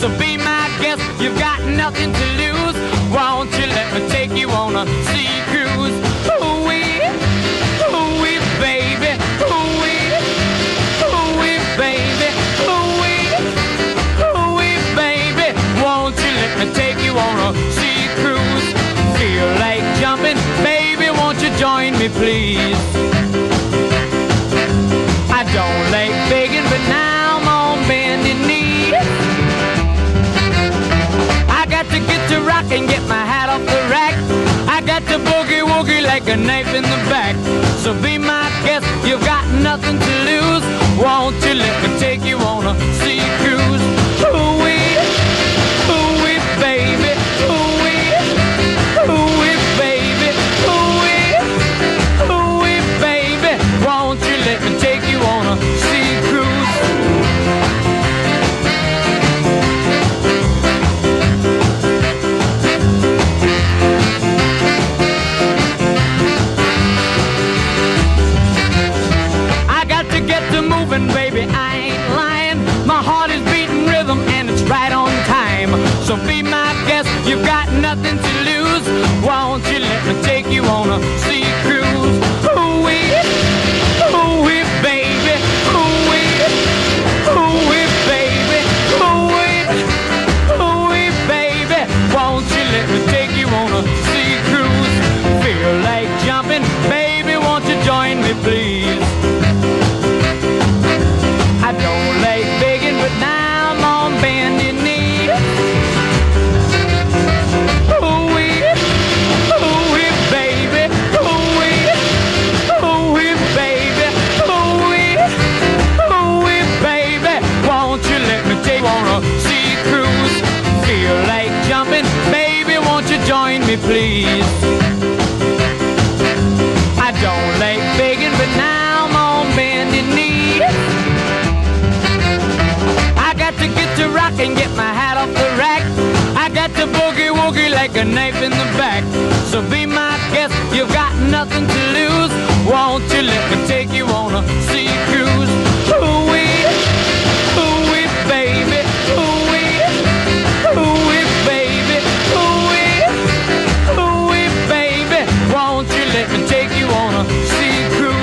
So be my guest, you've got nothing to lose. Won't you let me take you on a sea cruise? Ooh-wee, baby, ooh-wee, baby, ooh-wee, baby. Won't you let me take you on a sea cruise? Feel like jumping, baby, won't you join me, please? I don't like begging, but now I'm on bending knee. I got to get to rock and get my hat off the rack. I got to boogie woogie like a knife in the back. So be my guest, you've got nothing to lose. Won't you let me take you on a sea cruise? Ooh-wee, baby, ooh-wee, baby, ooh-wee, baby. Won't you let me take you on a sea cruise? Baby, I ain't lying. My heart is beating rhythm and it's right on time. So be my guest, you've got nothing to lose. Won't you let me take you on a sea cruise? Ooh-wee, baby, ooh-wee, baby, ooh-wee, baby. Won't you let me take you on a sea cruise? Feel like jumping, baby, won't you join me, please? I don't like begging, but now I'm on bending knee. Ooh-wee, baby, ooh-wee, baby, ooh-wee, baby. Won't you let me take you on a sea cruise? Feel like jumping, baby, won't you join me, please? I don't like begging, but now I'm on bending knee. I got to get to rock and get my hat off the rack. I got to boogie woogie like a knife in the back. So be my guest, you've got nothing to lose. Won't you let me take you on a sea cruise? Ooh-wee, baby, ooh-wee, baby, ooh-wee, baby. Won't you let me take you on a sea cruise?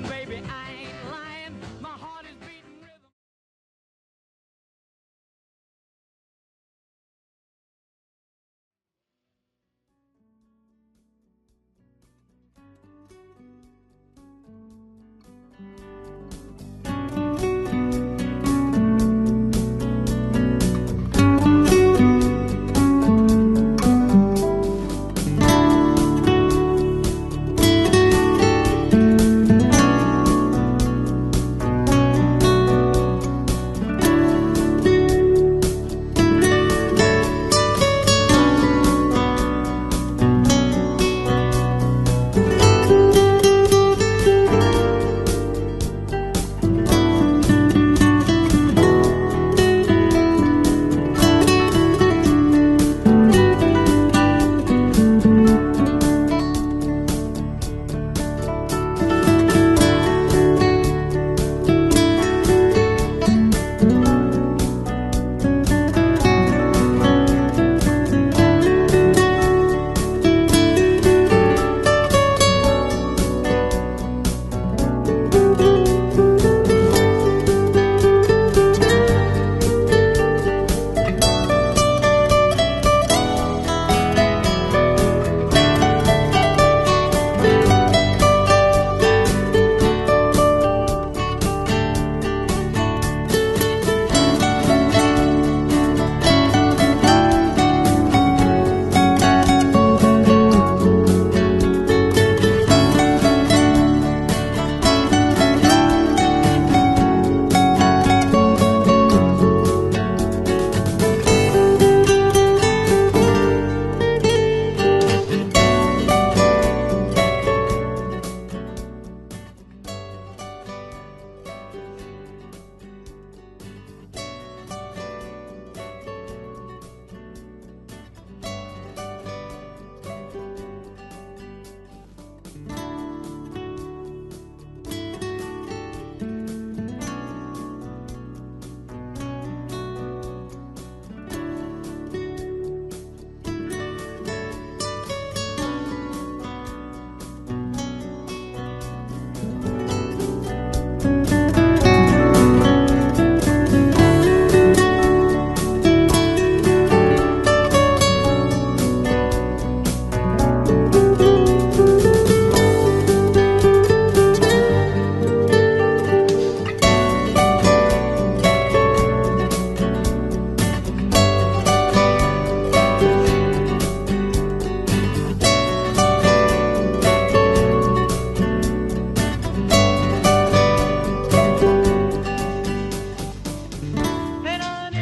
Baby, I ain't lying. My heart is beating.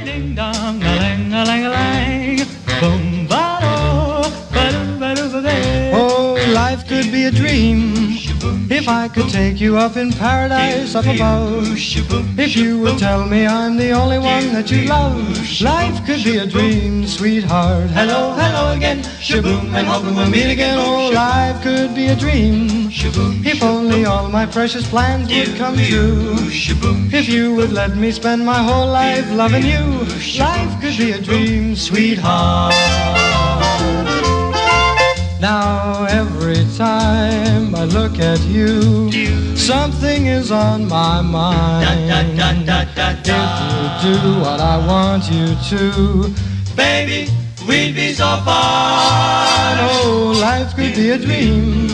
ding dong, a lang a lang a lang, boom ba do, ba do ba do ba ba. Oh, life could be a dream if I could take you up in paradise up above. If you would tell me I'm the only one that you love, life could be a dream, sweetheart. Hello, hello again, shaboom, and hoping we'll meet again. Oh, life could be a dream if only all my precious plans would come true. If you would let me spend my whole life loving you, life could be a dream, sweetheart. Now every time I look at you, something is on my mind. If you do what I want you to, baby, we'd be so fine. Oh, life could be a dream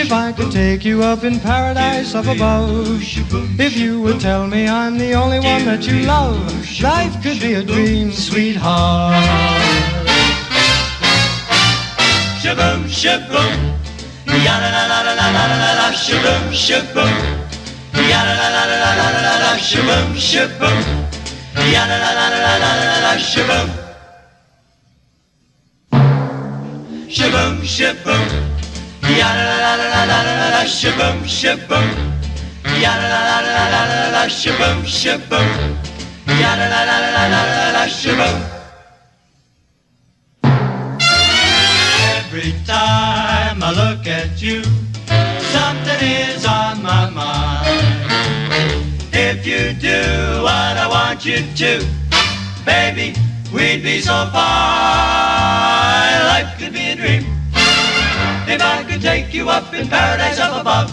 if I could take you up in paradise up above. If you would tell me I'm the only one that you love, life could be a dream, sweetheart. Shaboom, shaboom, ya la la la la la la la la, shaboom, shaboom, ya la la la la la la la la, shaboom, shaboom, ya la la la la la la la la, shaboom, shaboom, shaboom, ya la la la la la la la, shaboom, shaboom, ya la la la la la la la, shaboom, shaboom, ya la la la la la la la, shaboom. Every time I look at you, something is on my mind. If you do what I want you to, baby, we'd be so fine. Life could be a dream if I could take you up in paradise up above.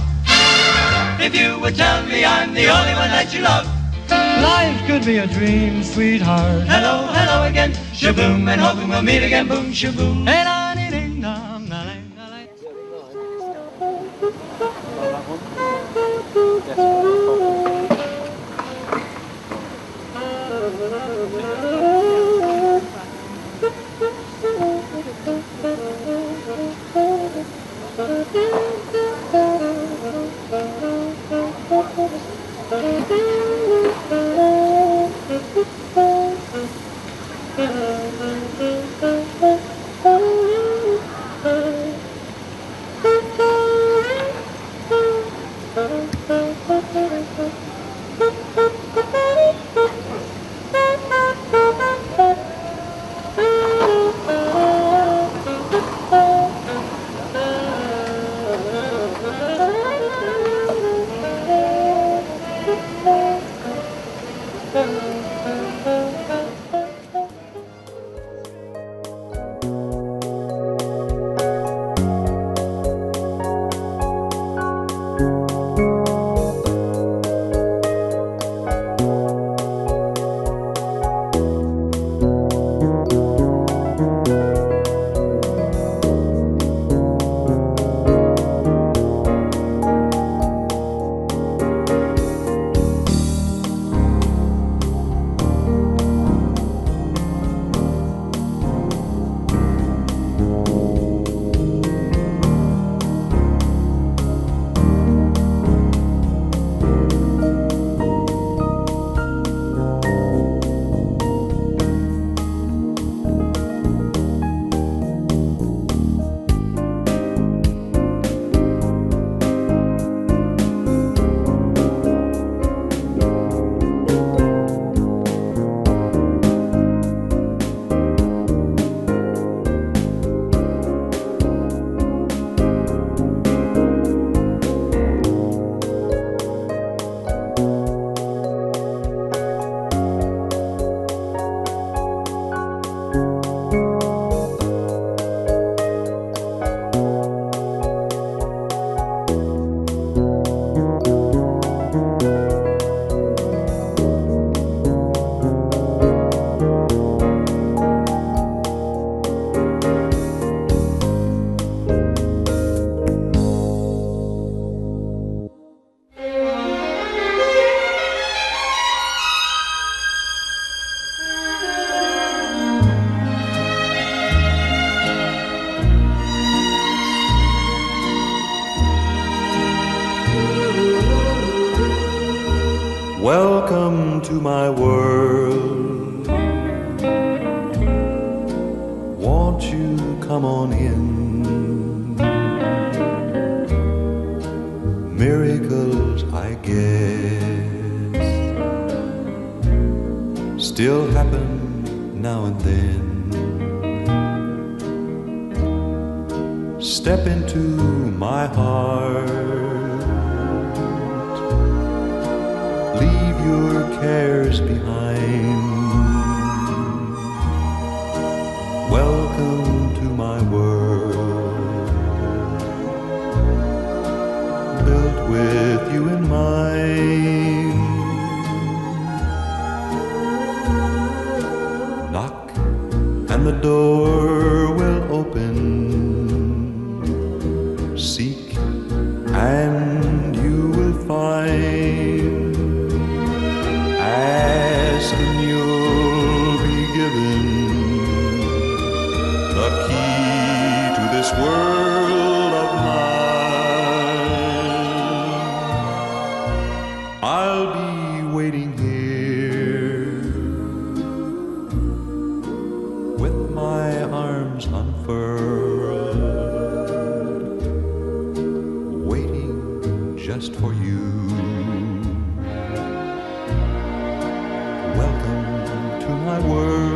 If you would tell me I'm the only one that you love, Life could be a dream, sweetheart. hello, hello again, shaboom, and hoping we'll meet again, boom, shaboom. Hey, na, dee, ding, dong, na, lang, na, lang. Welcome to my world. happen now and then. Step into my heart, leave your cares behind. Welcome to my world, built with you in mind. Knock and the door will open. Seek and you will find. Ask and you'll be given the key to this world of mine. I'll be waiting here with my arms unfurled, waiting just for you. Welcome to my world.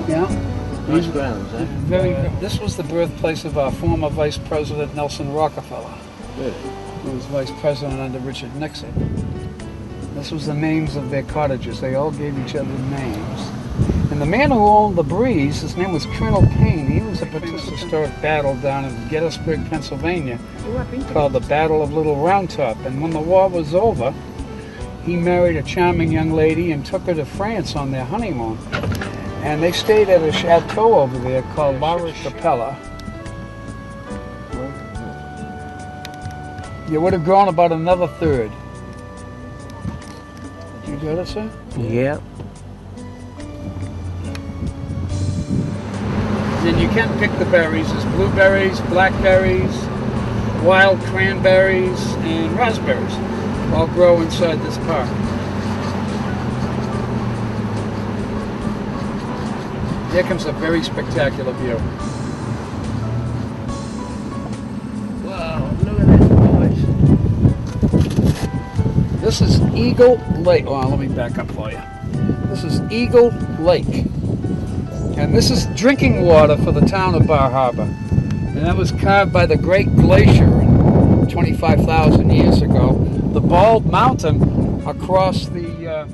Yeah. Nice grounds, eh? Very. This was the birthplace of our former Vice President Nelson Rockefeller, Good. who was Vice President under Richard Nixon. This was the names of their cottages. They all gave each other names. And the man who owned the Breeze, his name was Colonel Payne. He was a famous historic battle down in Gettysburg, Pennsylvania, called the Battle of Little Round Top. And when the war was over, he married a charming young lady and took her to France on their honeymoon. And they stayed at a chateau over there called La Chapelle. You would have grown about another third. You got it, sir? Yeah. Then you can pick the berries. There's blueberries, blackberries, wild cranberries, and raspberries. All grow inside this park. Here comes a very spectacular view. Wow, look at this, boys. This is Eagle Lake. Well, let me back up for you. This is Eagle Lake. And this is drinking water for the town of Bar Harbor. And that was carved by the Great Glacier 25,000 years ago. The bald mountain across the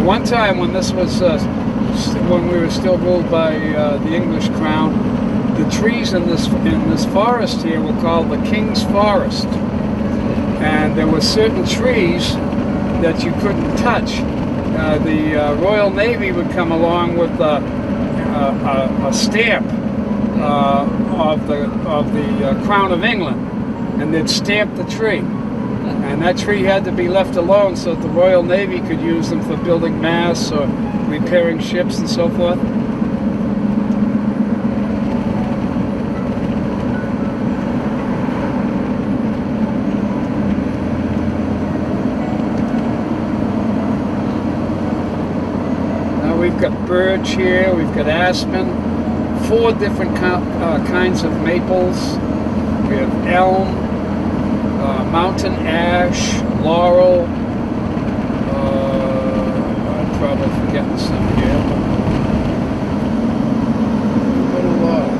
One time when this was when we were still ruled by the English crown, the trees in this forest here were called the King's Forest, and there were certain trees that you couldn't touch. The Royal Navy would come along with a stamp of the Crown of England, and they'd stamp the tree. And that tree had to be left alone so that the Royal Navy could use them for building masts or repairing ships and so forth. Now we've got birch here, we've got aspen, 4 different kinds of maples. We have elm, mountain ash, laurel. I'm probably forgetting some here. But a lot.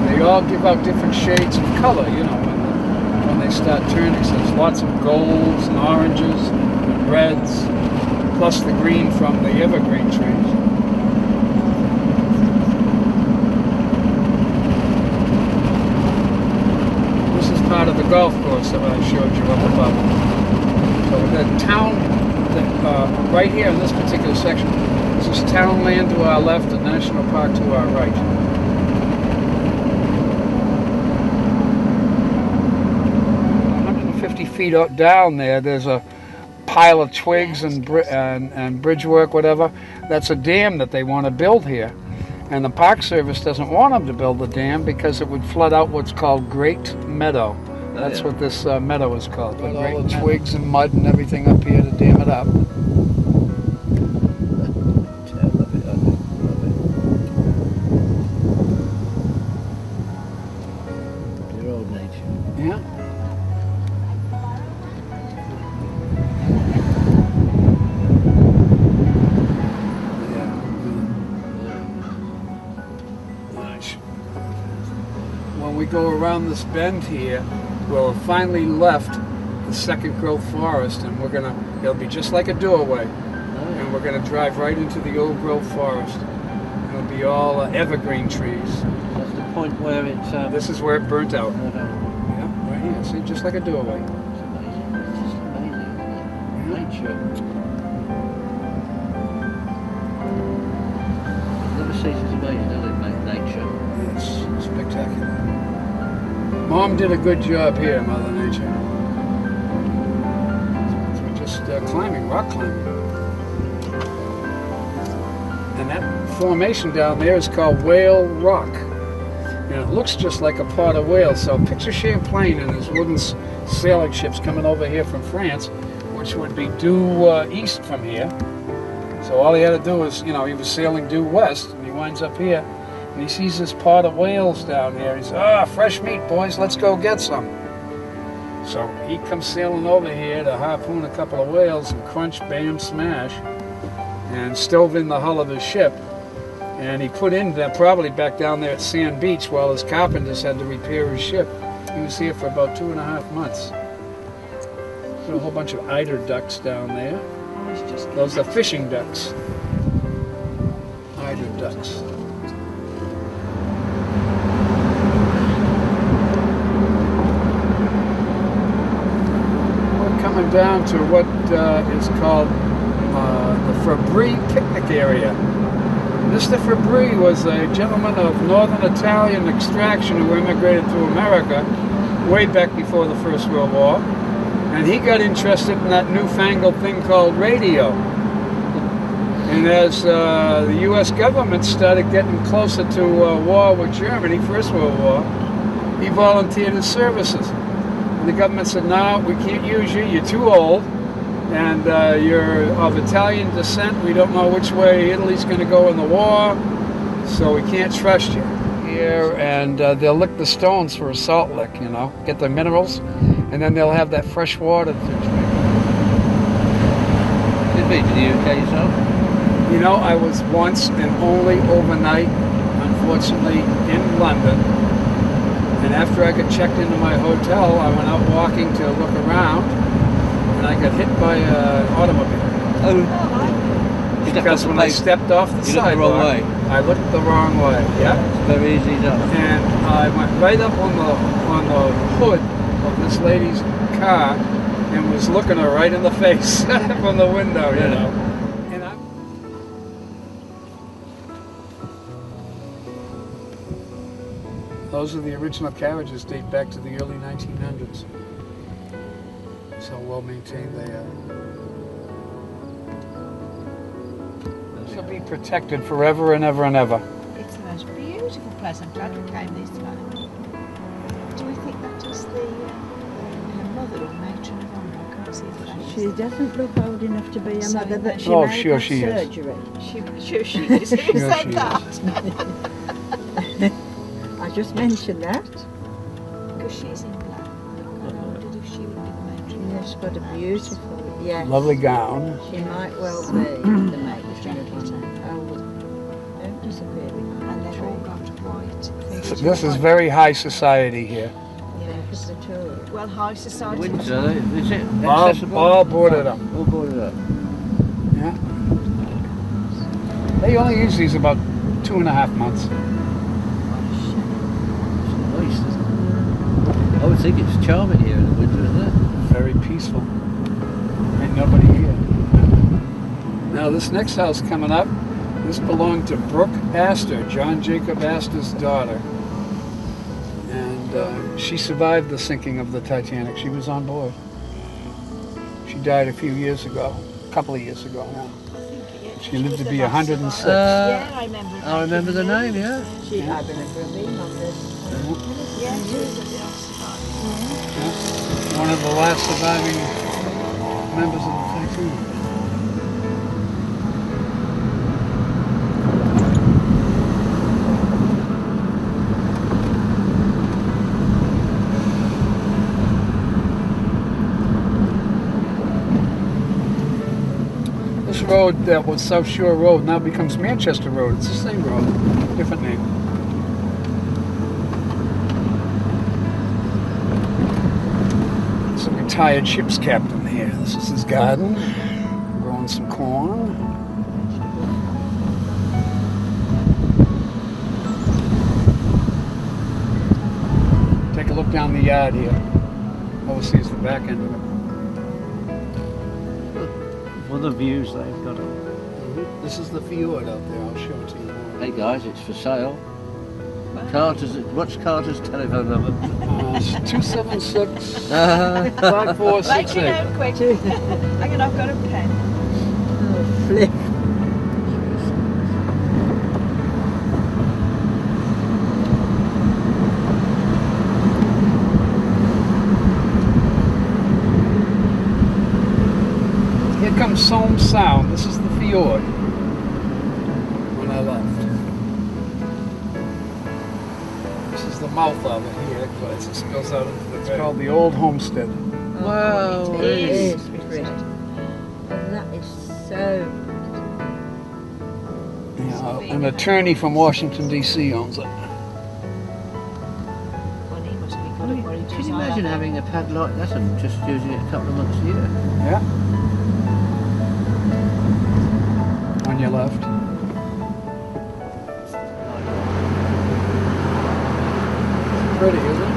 They all give out different shades of color, you know, when they start turning. So there's lots of golds and oranges and reds, plus the green from the evergreen trees. This is part of the golf course that I showed you up above. So the town, right here in this particular section, this is town land to our left and national park to our right. 150 feet down there, there's a pile of twigs and bridge work, whatever. That's a dam that they want to build here. And the Park Service doesn't want them to build the dam because it would flood out what's called Great Meadow. That's what this meadow is called. But all the twigs and mud and everything up here to dam it up. Your old nature. Yeah. When we go around this bend here, we'll have finally left the second growth forest, and it'll be just like a doorway, and we're gonna drive right into the old growth forest. It'll be all evergreen trees. That's the point where it's... This is where it burnt out. Yeah, right here. See, just like a doorway. It's amazing. It's just amazing. Nature. Never ceases amazing, does it, mate? Nature. It's spectacular. Mom did a good job here, Mother Nature. So we're just climbing, rock climbing. And that formation down there is called Whale Rock. And it looks just like a pot of whales. So picture Champlain and his wooden sailing ships coming over here from France, which would be due east from here. So all he had to do was, you know, he was sailing due west, and he winds up here. And he sees this pot of whales down here. He says, fresh meat, boys, let's go get some. So he comes sailing over here to harpoon a couple of whales and crunch, bam, smash, and stove in the hull of his ship. And he put in there, probably back down there at Sand Beach, while his carpenters had to repair his ship. He was here for about 2.5 months. Got a whole bunch of eider ducks down there. Those are fishing ducks. Eider ducks. Coming down to what is called the Fabry picnic area. Mr. Fabry was a gentleman of northern Italian extraction who immigrated to America way back before the First World War, and he got interested in that newfangled thing called radio. And as the U.S. government started getting closer to war with Germany, First World War, he volunteered his services. The government said, no, we can't use you, you're too old, and you're of Italian descent, we don't know which way Italy's going to go in the war, so we can't trust you. Here, and they'll lick the stones for a salt lick, you know, get the minerals, and then they'll have that fresh water to drink. You've been to the UK yourself? You know, I was once and only overnight, unfortunately, in London. And after I got checked into my hotel, I went out walking to look around, and I got hit by an automobile. Oh. Because when I stepped off the sidewalk, I looked the wrong way. Yeah. It's very easy done. And I went right up on the hood of this lady's car and was looking her right in the face from the window, you know. And those are the original carriages, date back to the early 1900s. So well maintained they are. They'll be protected forever and ever and ever. It's the most beautiful place. I'm glad we came this way. Do we think that is the She doesn't look old enough to be a mother, but she Oh, may sure have she is. surgery. Sure she is. Who Sure said she that? I just mentioned that. Because she's in black. I wondered if she would be the matron. Yes, what a beautiful, yes. Lovely gown. She might well be the matron. Oh, don't disappear behind And the they've all tree. got white. This is very high society here. Yeah, because the tourists. Well, high society. Windsor, is it All accessible? boarded up. All boarded up. Yeah. They only use these about 2.5 months. It's nice, isn't it? I would think it's charming here in the winter, isn't it? Very peaceful. Ain't nobody here. Now this next house coming up, this belonged to Brooke Astor, John Jacob Astor's daughter. And she survived the sinking of the Titanic. She was on board. She died a few years ago, a couple of years ago now. She lived to be 106. Yeah, I remember. I remember the name, yeah. I remember a being on this. Yeah, she was at the Oxford. One of the last surviving members of the Titanic. This road that was South Shore Road now becomes Manchester Road. It's the same road, different name. It's a retired ship's captain here. This is his garden, growing some corn. Take a look down the yard here. Oversees the back end of it. For the views they've got. This is the fjord out there. I'll show it to you more. Hey guys, it's for sale. What's Carter's telephone number? 276 Uh, 5468. Write it down quick. Hang on, I've got a pen. Oh, flip. Here comes Somme Sound. This is the fjord when I left. This is the mouth of it here, but it spills out into the. It's called the Old Homestead. wow, It really? is pretty. And that is so. Yeah, an attorney from Washington D.C. owns it. Well, he must be good at what he does. Can you imagine having a pad like that and just using it a couple of months a year? Yeah. On your left. Pretty, isn't it?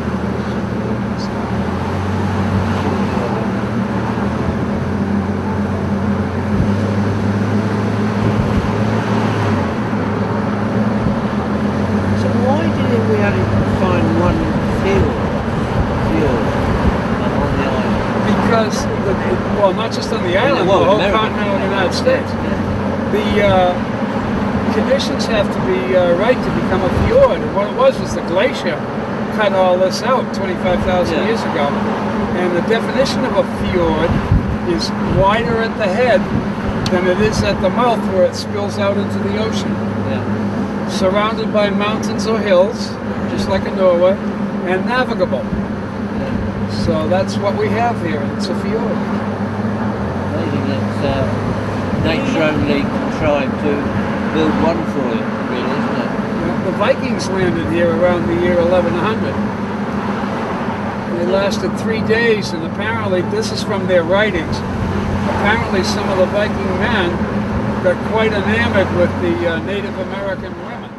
So why didn't we only find one field on the island? Because, well, not just on the island, Well, the whole America. continental United States. The conditions have to be right to become a fjord. And what it was the glacier cut all this out 25,000 Yeah. years ago. And the definition of a fjord is wider at the head than it is at the mouth where it spills out into the ocean. Yeah. Surrounded by mountains or hills, just like in Norway, and navigable. So that's what we have here. It's a fjord. Amazing that nature only contrived to build one for you, really, isn't it? The Vikings landed here around the year 1100. They lasted 3 days, and apparently, this is from their writings, apparently some of the Viking men got quite enamored with the Native American women.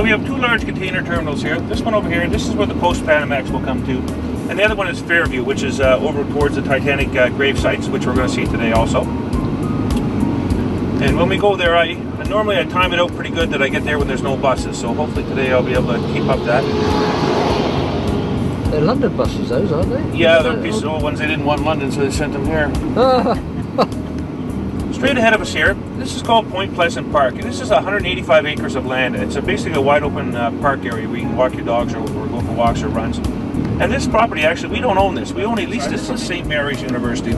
So we have two large container terminals here. This one over here, this is where the post-Panamax will come to. And the other one is Fairview, which is over towards the Titanic grave sites, which we're going to see today also. And when we go there, normally I time it out pretty good that I get there when there's no buses. So hopefully today I'll be able to keep up that. They're London buses, those, aren't they? Yeah, they're pieces of old ones. They didn't want London, so they sent them here. Straight ahead of us here, this is called Point Pleasant Park. This is 185 acres of land. It's basically a wide open park area where you can walk your dogs or go for walks or runs. And this property, actually, we don't own this. We only leased this to St. Mary's University.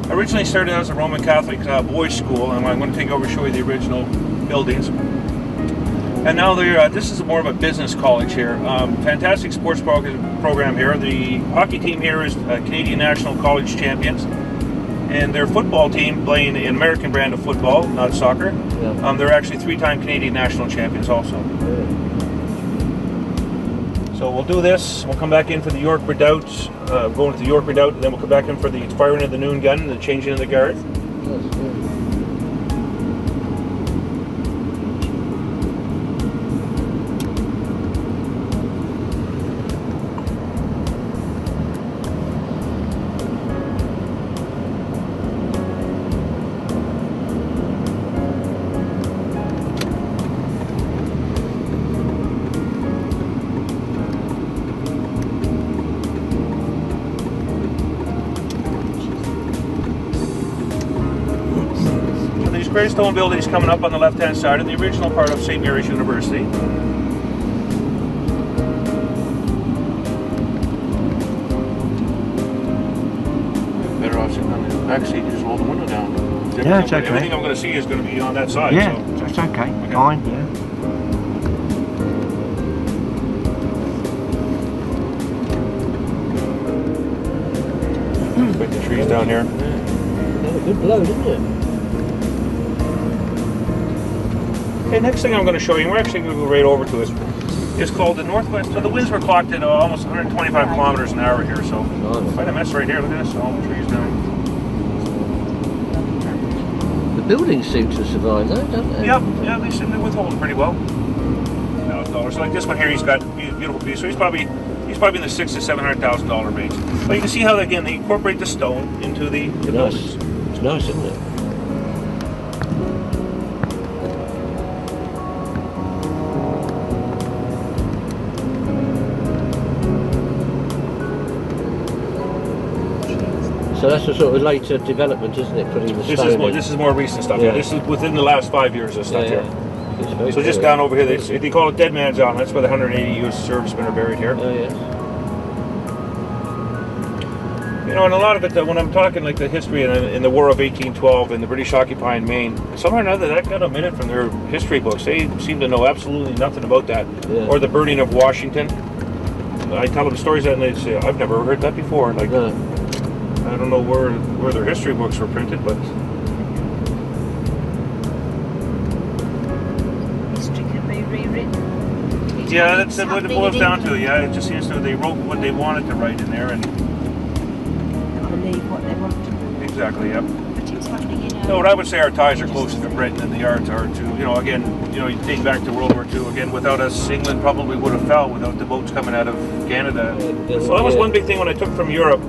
Originally started as a Roman Catholic boys' school, and I'm going to take over and show you the original buildings. And now this is more of a business college here. Fantastic sports program here. The hockey team here is Canadian National College champions. And their football team, playing an American brand of football, not soccer, yeah. They're actually 3-time Canadian National champions also. Yeah. So we'll do this, we'll come back in for the York Redoubt, going to the York Redoubt, and then we'll come back in for the firing of the noon gun and the changing of the guard. Grey stone buildings coming up on the left-hand side of the original part of St. Mary's University. Better off sitting on the back seat, just roll the window down. Yeah, it's okay. Everything I'm going to see is going to be on that side. Yeah, so. that's okay. Fine, yeah. Put the trees down here. Yeah, good blow, didn't it? Okay, next thing I'm going to show you, we're actually going to go right over to it. It's called the Northwest. So the winds were clocked at almost 125 kilometers an hour here. So quite a mess right here. Look at this, all the trees down. The buildings seem to survive, though, don't they? Yep, yeah, they seem to withhold pretty well. $1,000. So like this one here, he's got a beautiful piece. So he's probably in the $600,000 to $700,000 range. But you can see how again they incorporate the stone into the buildings. It's nice, isn't it? So that's a sort of later development, isn't it? Putting the stone in. This is more recent stuff. Yeah. This is within the last 5 years of stuff here. So just down over here, they call it Dead Man's Island. That's where the 180 U.S. servicemen are buried here. Oh yes. You know, and a lot of it, when I'm talking like the history in the War of 1812 and the British occupying Maine, somehow or another that got omitted from their history books. They seem to know absolutely nothing about that. Yeah. Or the burning of Washington. I tell them stories and they say, I've never heard that before. Like. I don't know where their history books were printed, but history can be rewritten. Yeah, that's what it boils down to. Yeah, it just seems to they wrote what they wanted to write in there, and believe what they want to. Exactly. Yep. But it's happening in No, what I would say our ties are closer to Britain than they are to, again, you think back to World War II, again, without us, England probably would have fell without the boats coming out of Canada. So that was one big thing when I took from Europe.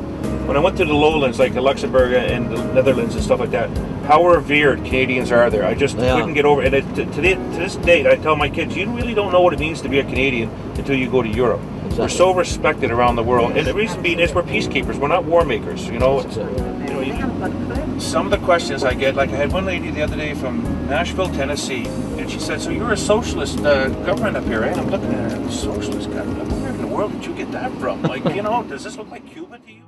When I went to the lowlands, like Luxembourg and the Netherlands and stuff like that, how revered Canadians are there. I just couldn't get over it. And to this date, I tell my kids, you really don't know what it means to be a Canadian until you go to Europe. Exactly. We're so respected around the world. And the reason being is we're peacekeepers. We're not war makers. Some of the questions I get, like I had one lady the other day from Nashville, Tennessee, and she said, so you're a socialist government up here, eh? And I'm looking at her, a socialist government? Where in the world did you get that from? Like, does this look like Cuba to you?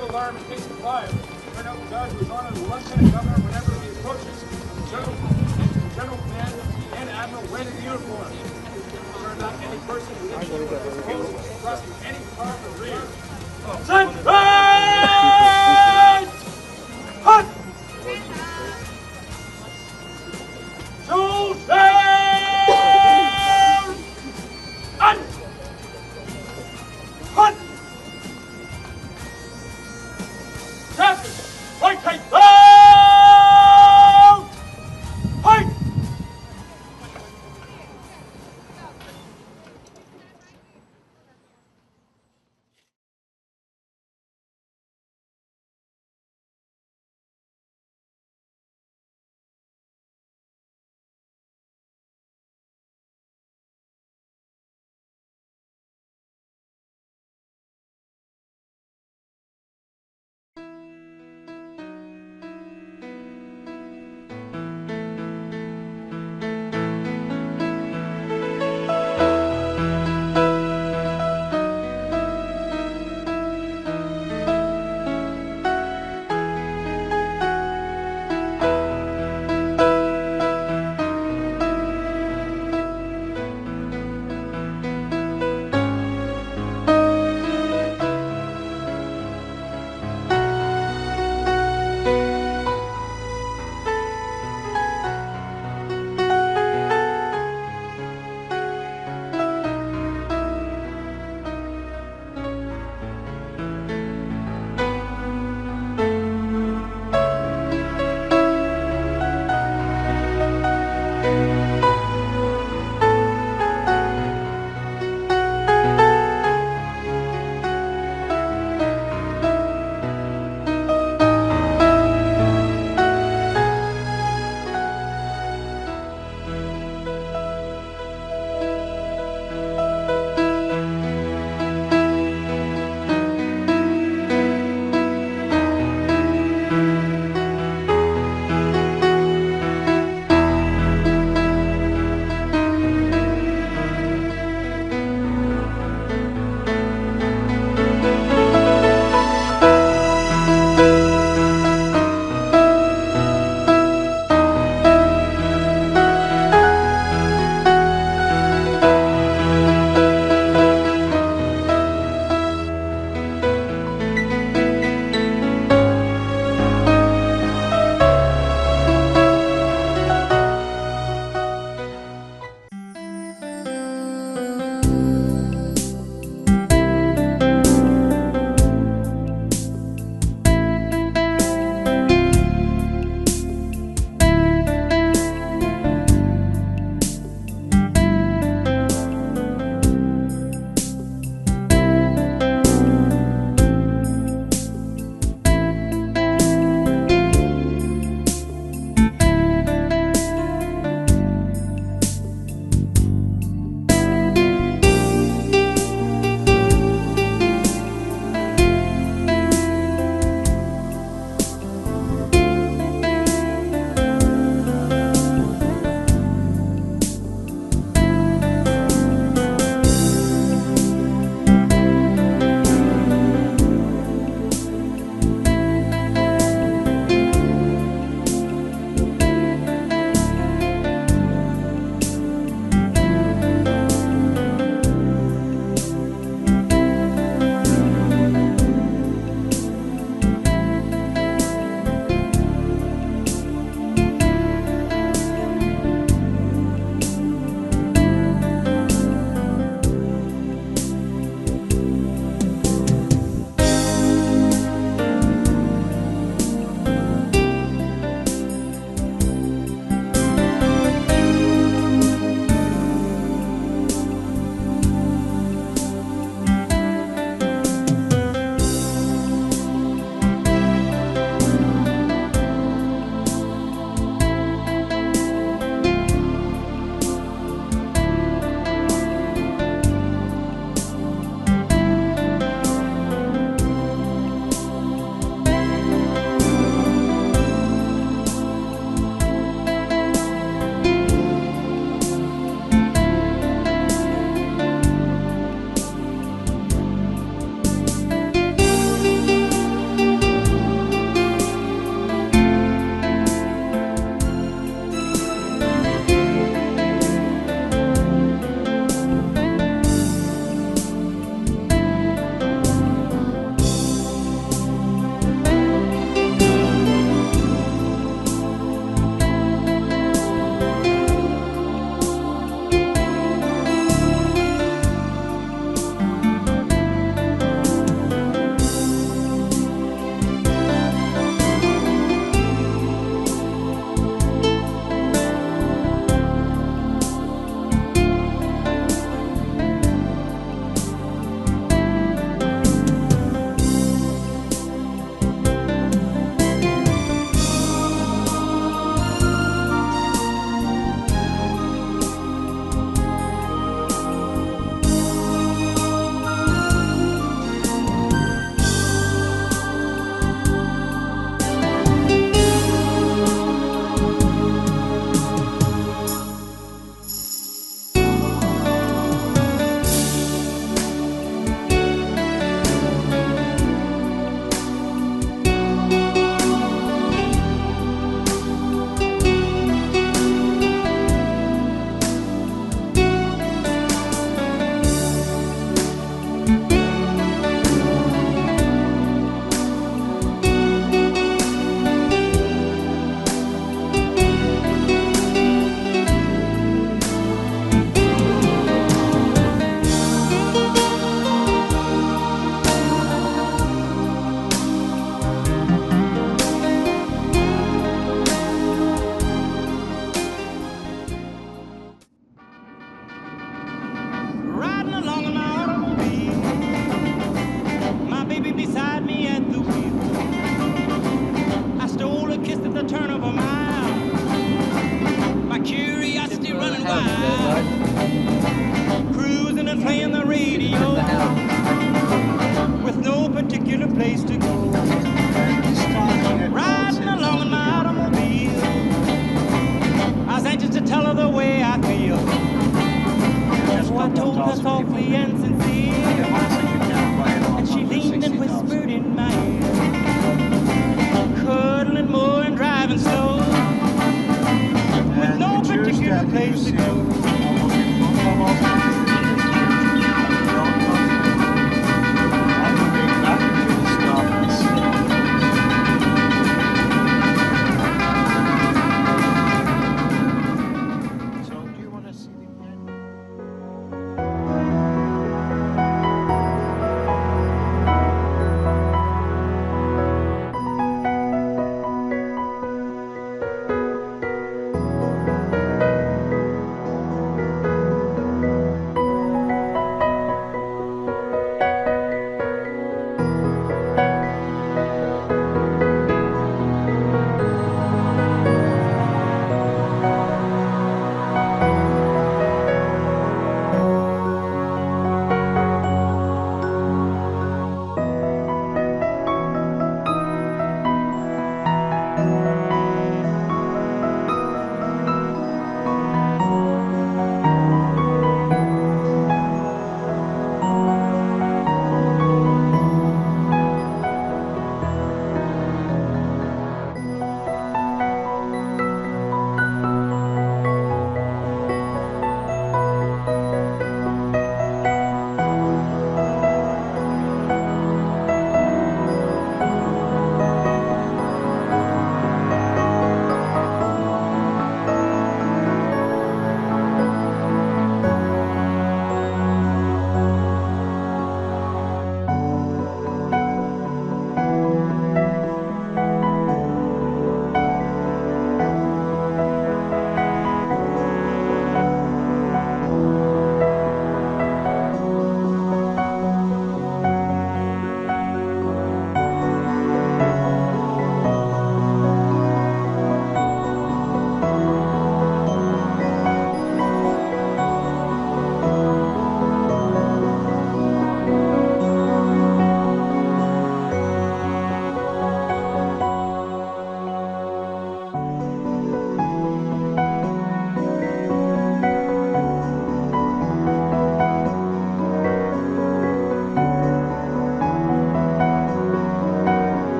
give alarm in case of fire. Turn out the guard who is honored the Lieutenant Governor whenever he approaches. General Commander and Admiral wearing the uniform. Turn out any person who is thrust in any part of the rear.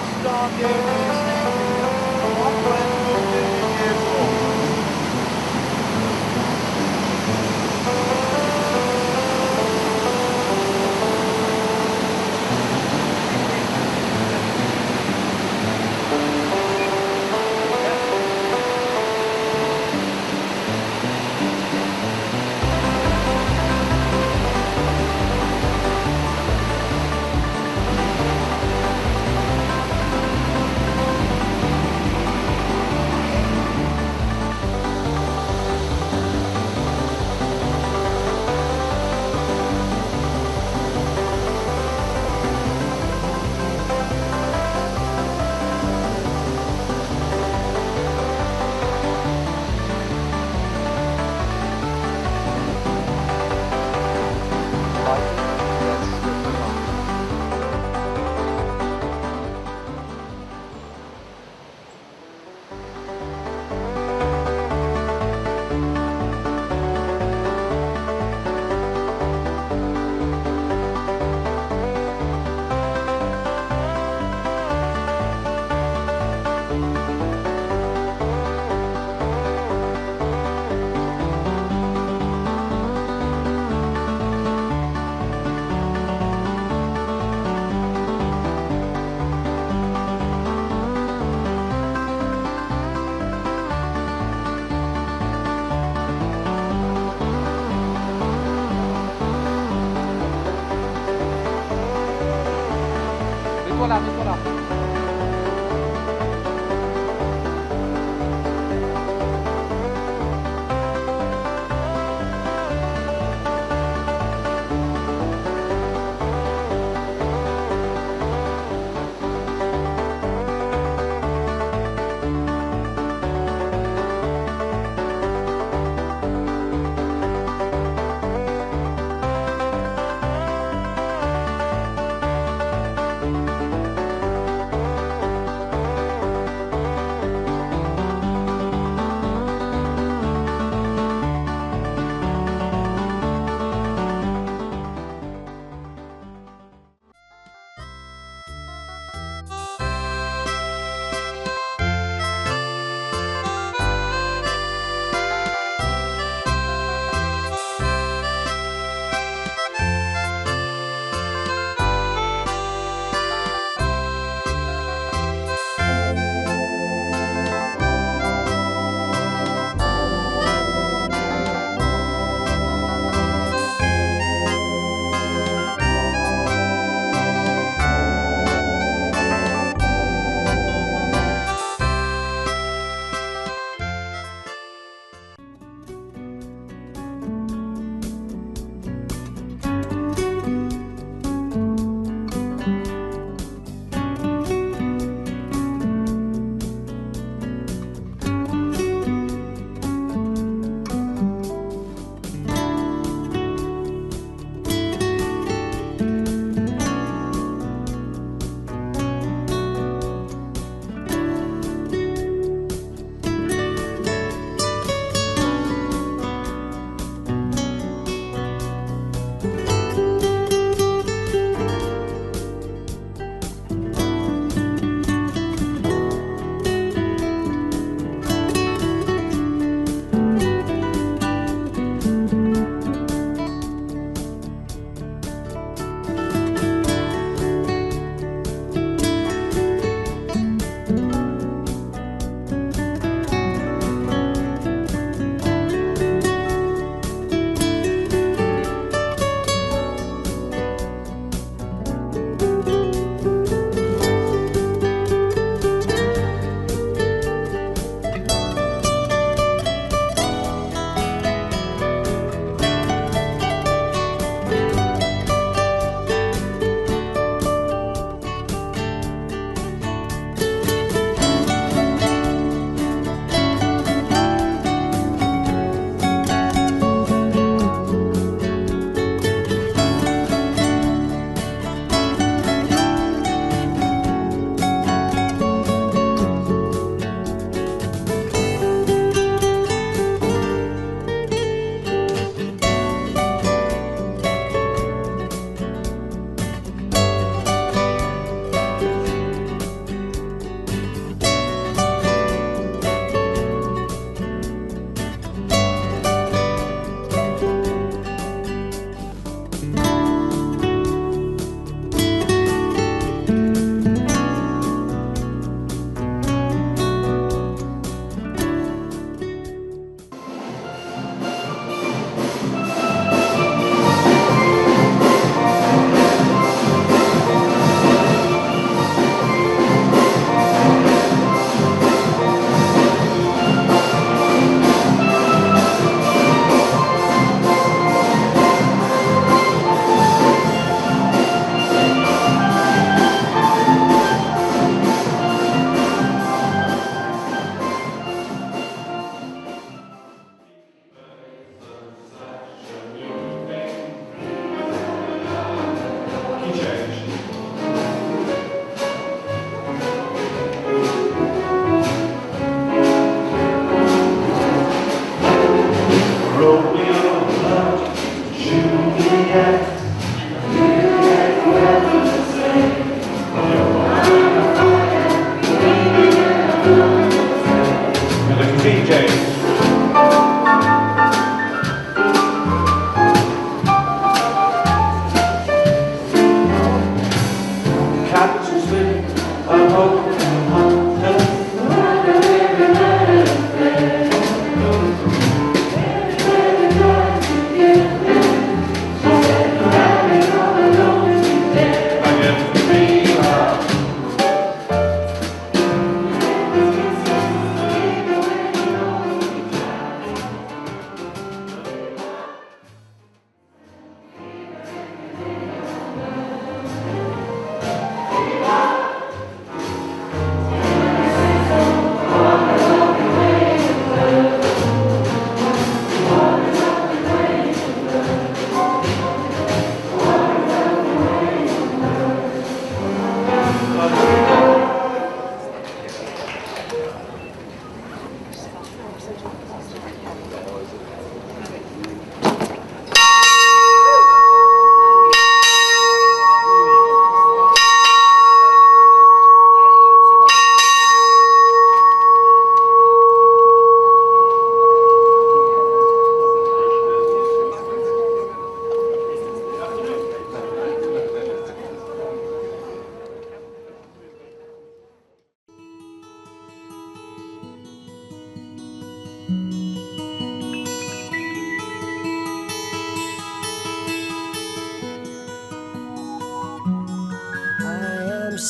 stop everything. Walk when moving careful.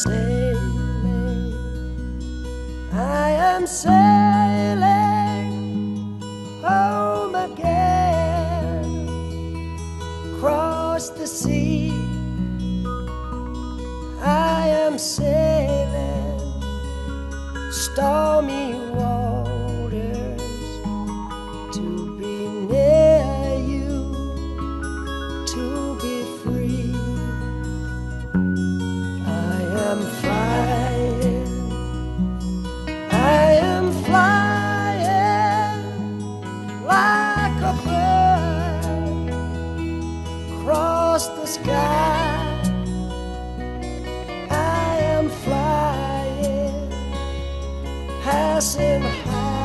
sailing, I am sailing home again, across the sea. I am sailing stormy waters to be near you, to be free. I am flying, I am flying like a bird across the sky. I am flying, passing high.